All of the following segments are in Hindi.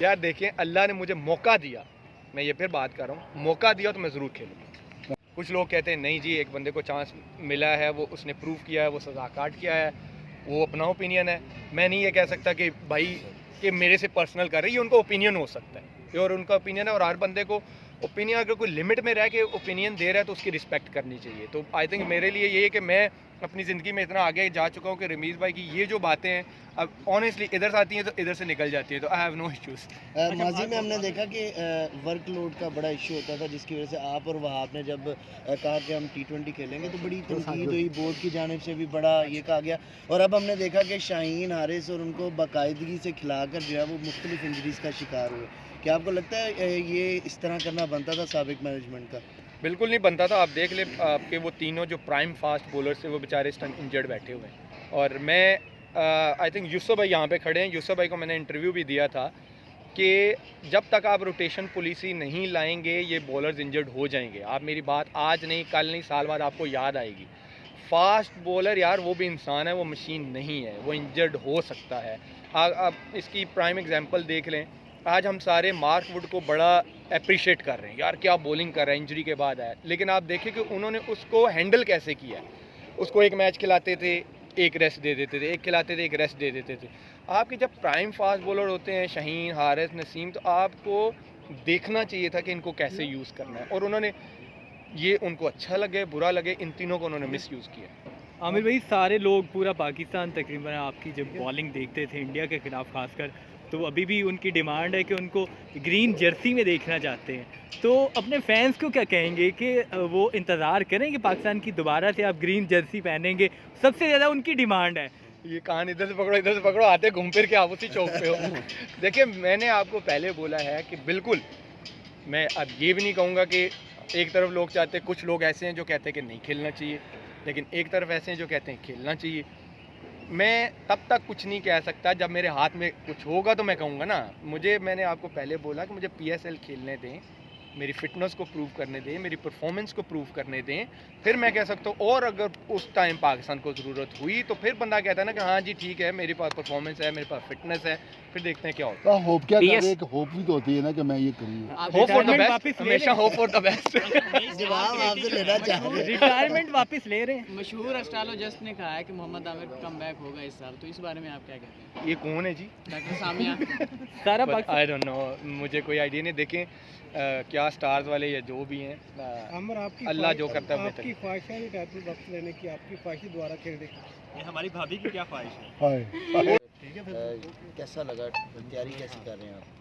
यार देखें, अल्लाह ने मुझे मौका दिया, मैं ये फिर बात कर रहा हूँ, मौका दिया तो मैं ज़रूर खेलूँगा। कुछ लोग कहते हैं नहीं जी, एक बंदे को चांस मिला है, वो उसने प्रूव किया है, वो सज़ा काट किया है, वो अपना ओपिनियन है। मैं नहीं ये कह सकता कि भाई कि मेरे से पर्सनल कर रही है, उनका ओपिनियन हो सकता है, ये और उनका ओपिनियन है। और हर बंदे को ओपिनियन अगर कोई लिमिट में रह के ओपिनियन दे रहा है तो उसकी रिस्पेक्ट करनी चाहिए। तो आई थिंक मेरे लिए ये है कि मैं अपनी ज़िंदगी में इतना आगे जा चुका हूँ कि रमीज़ भाई की ये जो बातें हैं अब ऑनेस्टली इधर से आती हैं तो इधर से निकल जाती है, तो आई हैव नो इश्यूज़। माजी में हमने देखा कि वर्कलोड का बड़ा इशू होता था, जिसकी वजह से आप और वहाब ने जब कहा कि हम T20 खेलेंगे तो बड़ी तनकीद हुई, बोर्ड की जानिब से भी बड़ा ये कहा गया। और अब हमने देखा कि शाहीन हारिस और उनको बाकायदगी से खिलाकर जो है वो मुख्तलिफ इंजरीज़ का शिकार हुए। क्या आपको लगता है ये इस तरह करना बनता था साबिक मैनेजमेंट का? बिल्कुल नहीं बनता था। आप देख ले, आपके वो तीनों जो प्राइम फास्ट बॉलर्स थे वो बेचारे इस टाइम इंजर्ड बैठे हुए हैं। और मैं आई थिंक यूसुफ भाई यहाँ पे खड़े हैं, यूसुफ भाई को मैंने इंटरव्यू भी दिया था कि जब तक आप रोटेशन पॉलिसी नहीं लाएंगे ये बॉलर्स इंजर्ड हो जाएंगे। आप मेरी बात आज नहीं, कल नहीं, साल बाद आपको याद आएगी। फास्ट बॉलर यार वो भी इंसान है, वो मशीन नहीं है, वो इंजर्ड हो सकता है। आप इसकी प्राइम एग्जांपल देख लें, आज हम सारे मार्क वुड को बड़ा अप्रिशिएट कर रहे हैं, यार क्या बॉलिंग कर रहा है, इंजरी के बाद आया। लेकिन आप देखें कि उन्होंने उसको हैंडल कैसे किया है। उसको एक मैच खिलाते थे, एक रेस्ट दे देते थे, एक खिलाते थे, एक रेस्ट दे देते थे। आपके जब प्राइम फास्ट बॉलर होते हैं शाहीन, हारिस, नसीम, तो आपको देखना चाहिए था कि इनको कैसे यूज़ करना है। और उन्होंने ये, उनको अच्छा लगे बुरा लगे, इन तीनों को उन्होंने मिस यूज़ किया। आमिर भाई, सारे लोग, पूरा पाकिस्तान तकरीबन आपकी जब बॉलिंग देखते थे इंडिया के ख़िलाफ़ खासकर, तो अभी भी उनकी डिमांड है कि उनको ग्रीन जर्सी में देखना चाहते हैं। तो अपने फैंस को क्या कहेंगे कि वो इंतज़ार करें कि पाकिस्तान की दोबारा से आप ग्रीन जर्सी पहनेंगे? सबसे ज़्यादा उनकी डिमांड है। ये कान इधर से पकड़ो, इधर से पकड़ो, आते घूम फिर के आप उसी चौक पे हो। देखिए, मैंने आपको पहले बोला है कि बिल्कुल, मैं अब ये भी नहीं कहूँगा कि एक तरफ लोग चाहते, कुछ लोग ऐसे हैं जो कहते हैं कि नहीं खेलना चाहिए, लेकिन एक तरफ ऐसे हैं जो कहते हैं खेलना चाहिए। मैं तब तक कुछ नहीं कह सकता, जब मेरे हाथ में कुछ होगा तो मैं कहूँगा ना। मैंने आपको पहले बोला कि मुझे PSL खेलने दें, मेरी फ़िटनेस को प्रूव करने दें, मेरी परफॉर्मेंस को प्रूव करने दें, फिर मैं कह सकता हूँ। और अगर उस टाइम पाकिस्तान को ज़रूरत हुई तो फिर बंदा कहता है ना कि हाँ जी ठीक है, मेरे पास परफॉर्मेंस है, मेरे पास फिटनेस है, फिर देखते हैं क्या होता है। होप क्या कर रहे हैं, एक होप भी तो होती है ना कि मैं ये करूँगा। होप फॉर द बेस्ट, हमेशा होप फॉर द बेस्ट। जवाब आपसे लेना चाह रहे हैं। रिटायरमेंट वापस ले रहे हैं। मशहूर एस्ट्रोलॉजिस्ट ने कहा है कि मोहम्मद आमिर का कमबैक होगा इस साल, तो इस बारे में आप क्या कहते हैं? ये कौन है जी? डॉक्टर सामिया। सारा आई डोंट नो, मुझे कोई आइडिया नहीं। देखें क्या स्टार्स वाले या जो भी हैं, अल्लाह जो करता है आपकी ख्वाहिश है टाइटल वापस लेने की, आपकी ख्वाहिश दोबारा खेलने की? ये हमारी भाभी की क्या ख्वाहिश है? हाय ठीक है, फिर कैसा लगा, तैयारी कैसी कर रहे हैं आप?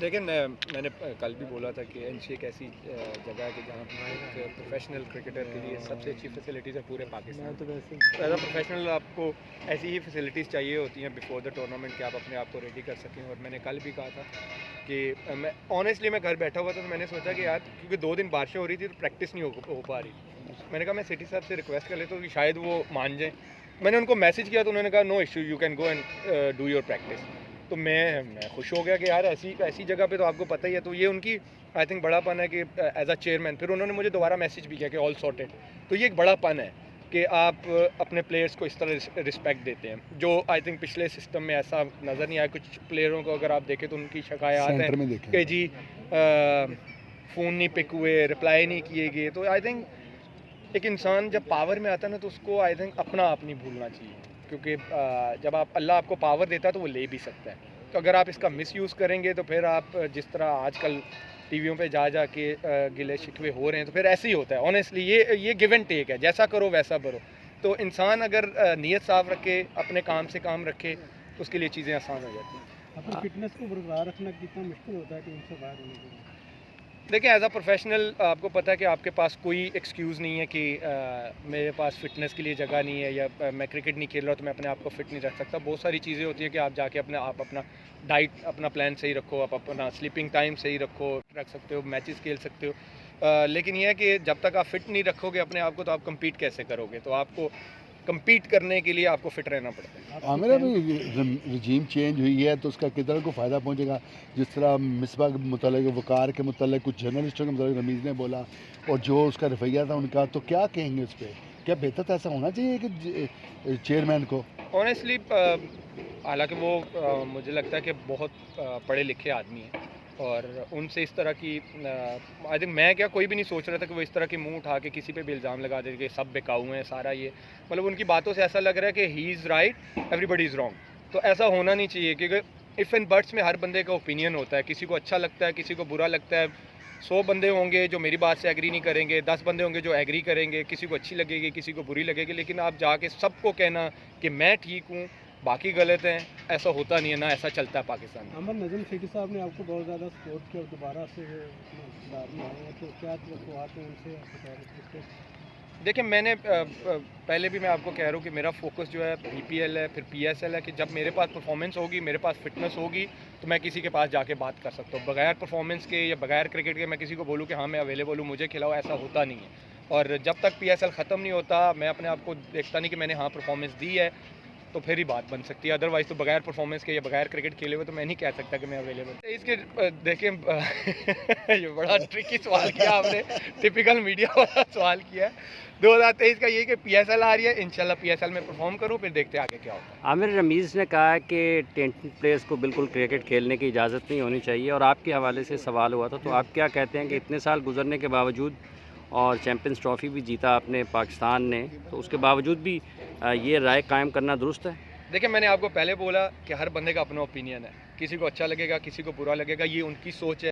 लेकिन मैंने कल भी बोला था कि NC एक ऐसी जगह है कि जहाँ एक प्रोफेशनल क्रिकेटर के लिए सबसे अच्छी फैसिलिटीज़ है पूरे पाकिस्तान। तो वैसे एज अ प्रोफेशनल आपको ऐसी ही फैसिलिटीज़ चाहिए होती हैं बिफोर द टूर्नामेंट कि आप अपने आप को रेडी कर सकें। और मैंने कल भी कहा था कि मैं ऑनेस्टली मैं घर बैठा हुआ था, तो मैंने सोचा कि यार क्योंकि 2 दिन बारिशें हो रही थी तो प्रैक्टिस नहीं हो पा रही। मैंने कहा मैं सिटी साहब से रिक्वेस्ट कर लेता हूँ कि शायद वो मान जाएँ। मैंने उनको मैसेज किया तो उन्होंने कहा no issue, you can go and do your practice. तो मैं खुश हो गया कि यार ऐसी जगह पे तो आपको पता ही है। तो ये उनकी आई थिंक बड़ापन है कि एज अ चेयरमैन फिर उन्होंने मुझे दोबारा मैसेज भी किया कि ऑल सॉर्टेड। तो ये एक बड़ापन है कि आप अपने प्लेयर्स को इस तरह रिस्पेक्ट देते हैं, जो आई थिंक पिछले सिस्टम में ऐसा नज़र नहीं आया। कुछ प्लेयरों को अगर आप देखें तो उनकी शिकायत है कि जी फ़ोन नहीं पिक हुए, रिप्लाई नहीं किए गए। तो आई थिंक एक इंसान जब पावर में आता है ना तो उसको आई थिंक अपना आप नहीं भूलना चाहिए, क्योंकि जब अल्लाह आपको पावर देता है तो वो ले भी सकता है। तो अगर आप इसका मिसयूज़ करेंगे तो फिर आप जिस तरह आजकल टीवियों पे जा के गिले शिकवे हो रहे हैं तो फिर ऐसे ही होता है। ऑनेस्टली ये गिव एंड टेक है, जैसा करो वैसा भरो। तो इंसान अगर नीयत साफ रखे, अपने काम से काम रखे, तो उसके लिए चीज़ें आसान हो जाती हैं। अपनी फिटनेस को बरकरार रखना कितना मुश्किल होता है टीम से बाहर होने के लिए? देखिए, एज अ प्रोफेशनल आपको पता है कि आपके पास कोई एक्सक्यूज़ नहीं है कि मेरे पास फ़िटनेस के लिए जगह नहीं है, या मैं क्रिकेट नहीं खेल रहा तो मैं अपने आप को फ़िट नहीं रख सकता। बहुत सारी चीज़ें होती हैं कि आप जाके अपना डाइट, अपना प्लान सही रखो, आप अपना स्लीपिंग टाइम सही रख सकते हो, मैचेस खेल सकते हो। लेकिन यह है कि जब तक आप फ़िट नहीं रखोगे अपने आप को तो आप कम्पीट कैसे करोगे? तो आपको कम्पीट करने के लिए आपको फ़िट रहना पड़ता है। आमिर, अभी रजीम चेंज हुई है तो उसका किधर को फ़ायदा पहुंचेगा? जिस तरह मिसबा के मुतालिक, वकार के मुतालिक, कुछ जर्नलिस्टों के मुतालिक रमीज़ ने बोला, और जो उसका रवैया था उनका, तो क्या कहेंगे उस पर? क्या बेहतर तो ऐसा होना चाहिए कि चेयरमैन को? ऑनेस्टली हालांकि वो मुझे लगता है कि बहुत पढ़े लिखे आदमी हैं और उनसे इस तरह की आई थिंक मैं क्या कोई भी नहीं सोच रहा था कि वो इस तरह की मुंह उठा के किसी पे भी इल्ज़ाम लगा दे कि सब बेकाऊ हैं सारा ये, मतलब उनकी बातों से ऐसा लग रहा है कि he is right everybody is wrong. तो ऐसा होना नहीं चाहिए क्योंकि इफ़ एंड बट्स में हर बंदे का ओपिनियन होता है, किसी को अच्छा लगता है किसी को बुरा लगता है। 100 बंदे होंगे जो मेरी बात से एग्री नहीं करेंगे, 10 बंदे होंगे जो एग्री करेंगे, किसी को अच्छी लगेगी किसी को बुरी लगेगी, लेकिन आप जाके सबको कहना कि मैं ठीक हूँ बाकी गलत हैं, ऐसा होता नहीं है, ना ऐसा चलता है पाकिस्तान में। अमर नजम शेखी साहब ने आपको बहुत ज़्यादा सपोर्ट किया और दोबारा से वो इक़्तिदार में आए हैं, तो क्या तवक्कुआत हैं उनसे? देखिए मैंने पहले भी मैं आपको कह रहा हूँ कि मेरा फोकस जो है BPL है, फिर PSL है कि जब मेरे पास परफॉर्मेंस होगी, मेरे पास फिटनेस होगी तो मैं किसी के पास जाके बात कर सकता हूँ। बगैर परफॉर्मेंस के या बगैर क्रिकेट के मैं किसी को बोलूँ कि हाँ मैं अवेलेबल हूँ मुझे खिलाओ, ऐसा होता नहीं है। और जब तक PSL ख़त्म नहीं होता मैं अपने आप को देखता नहीं कि मैंने हाँ परफॉर्मेंस दी है तो फिर ही बात बन सकती है, अदरवाइज़ तो बगैर परफॉर्मेंस के या बगैर क्रिकेट खेले हुए तो मैं नहीं कह सकता कि मैं अवेलेबल। इसके देखिए ये बड़ा ट्रिकी सवाल किया आपने, टिपिकल मीडिया वाला सवाल किया है। 2023 का ये कि PSL आ रही है, इंशाल्लाह PSL में परफॉर्म करूँ, फिर देखते हैं आगे क्या होता है। आमिर रमीज़ ने कहा है कि टेंट प्लेयर्स को बिल्कुल क्रिकेट खेलने की इजाज़त नहीं होनी चाहिए और आपके हवाले से सवाल हुआ था, तो आप क्या कहते हैं कि इतने साल गुजरने के बावजूद और चैम्पियंस ट्रॉफ़ी भी जीता आपने पाकिस्तान ने, तो उसके बावजूद भी ये राय कायम करना दुरुस्त है? देखिए मैंने आपको पहले बोला कि हर बंदे का अपना ओपिनियन है, किसी को अच्छा लगेगा किसी को बुरा लगेगा, ये उनकी सोच है।